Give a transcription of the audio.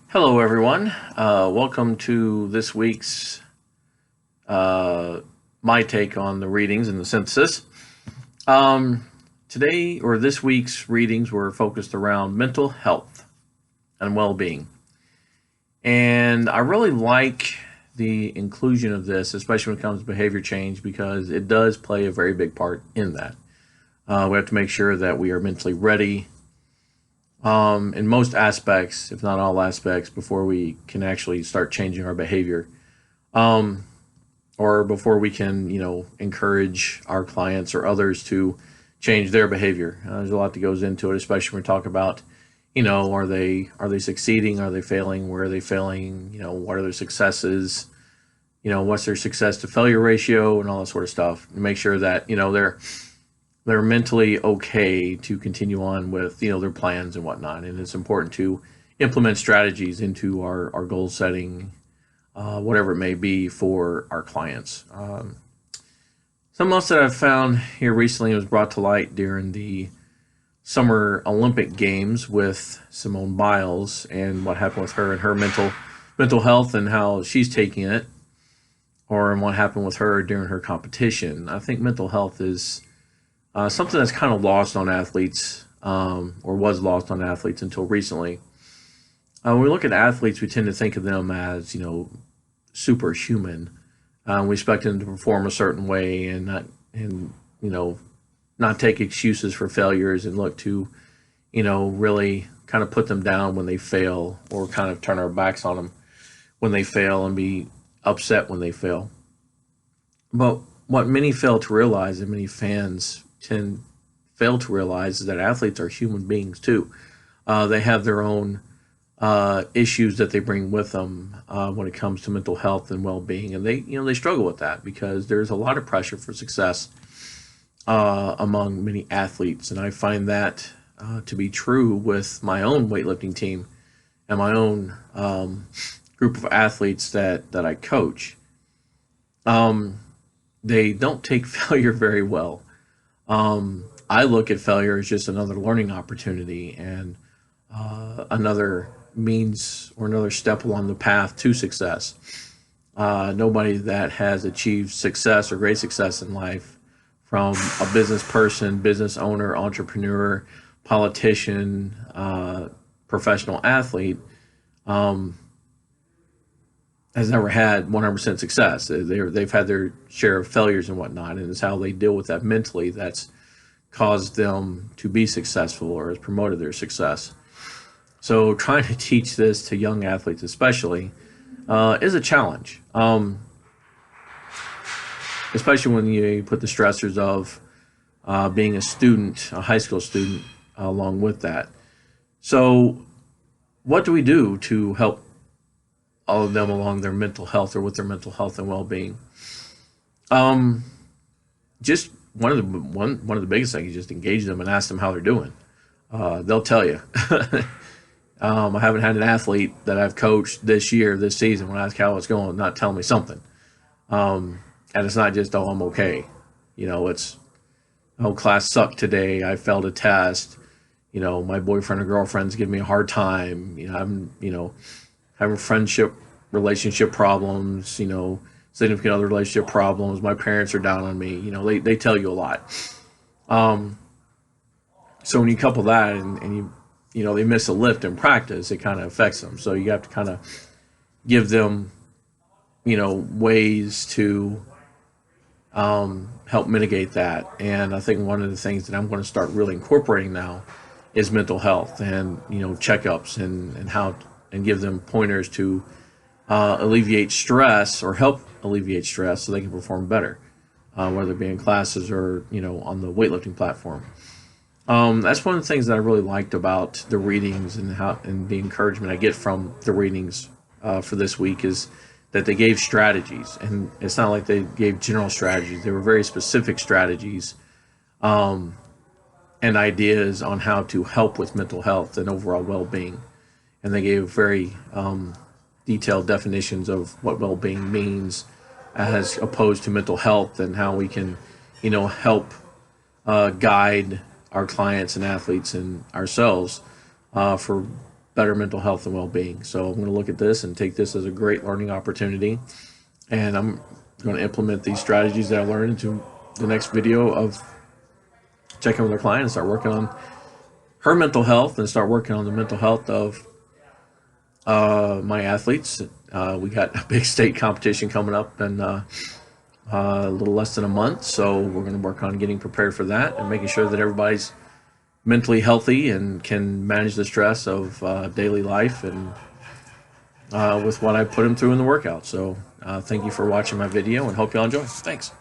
Hello, everyone. Welcome to this week's my take on the readings and the synthesis. Today, or this week's readings were focused around mental health and well-being, and I really like the inclusion of this, especially when it comes to behavior change, because it does play a very big part in that. We have to make sure that we are mentally ready in most aspects, if not all aspects, before we can actually start changing our behavior, um, or before we can, encourage our clients or others to change their behavior. There's a lot that goes into it, especially when we talk about, are they succeeding? Are they failing? Where are they failing? What are their successes? What's their success to failure ratio and all that sort of stuff. And make sure that they're mentally okay to continue on with their plans and whatnot. And it's important to implement strategies into our goal setting, whatever it may be for our clients. Something else that I've found here recently was brought to light during the Summer Olympic Games with Simone Biles and what happened with her and her mental health and how she's taking it, or and what happened with her during her competition. I think mental health is something that's kind of lost on athletes, or was lost on athletes until recently. When we look at athletes, we tend to think of them as, superhuman. We expect them to perform a certain way and not take excuses for failures and look to, really kind of put them down when they fail, or kind of turn our backs on them when they fail and be upset when they fail. But what many fail to realize, and many fans tend fail to realize, is that athletes are human beings too. They have their own issues that they bring with them when it comes to mental health and well-being, and they struggle with that because there's a lot of pressure for success among many athletes, and I find that to be true with my own weightlifting team and my own group of athletes that I coach. They don't take failure very well. I look at failure as just another learning opportunity and another means or another step along the path to success. Nobody that has achieved success or great success in life, from a business person, business owner, entrepreneur, politician, professional athlete, um, has never had 100% success. They've had their share of failures and whatnot, and it's how they deal with that mentally that's caused them to be successful or has promoted their success. So trying to teach this to young athletes, especially, is a challenge, especially when you put the stressors of being a student, a high school student, along with that. So, what do we do to help all of them along their mental health or with their mental health and well-being? Um, just one of the biggest things is just engage them and ask them how they're doing. They'll tell you. I haven't had an athlete that I've coached this season, when I ask how it's going, not telling me something. And it's not just, oh, I'm okay. It's, oh, class sucked today. I failed a test. My boyfriend or girlfriend's giving me a hard time. Having relationship problems. Significant other relationship problems. My parents are down on me. They tell you a lot. Um, so when you couple that and they miss a lift in practice, it kind of affects them. So you have to kind of give them, ways to help mitigate that. And I think one of the things that I'm going to start really incorporating now is mental health and checkups and how, and give them pointers to alleviate stress or help alleviate stress so they can perform better, whether it be in classes or on the weightlifting platform. That's one of the things that I really liked about the readings and how and the encouragement I get from the readings for this week is that they gave strategies, and it's not like they gave general strategies. They were very specific strategies um, and ideas on how to help with mental health and overall well-being. And they gave very detailed definitions of what well-being means as opposed to mental health, and how we can, help guide our clients and athletes and ourselves for better mental health and well-being. So I'm going to look at this and take this as a great learning opportunity, and I'm going to implement these strategies that I learned into the next video of checking with our client and start working on her mental health and start working on the mental health of my athletes. We got a big state competition coming up in a little less than a month, so we're going to work on getting prepared for that and making sure that everybody's mentally healthy and can manage the stress of daily life and with what I put them through in the workout. So thank you for watching my video and hope you all enjoy. Thanks.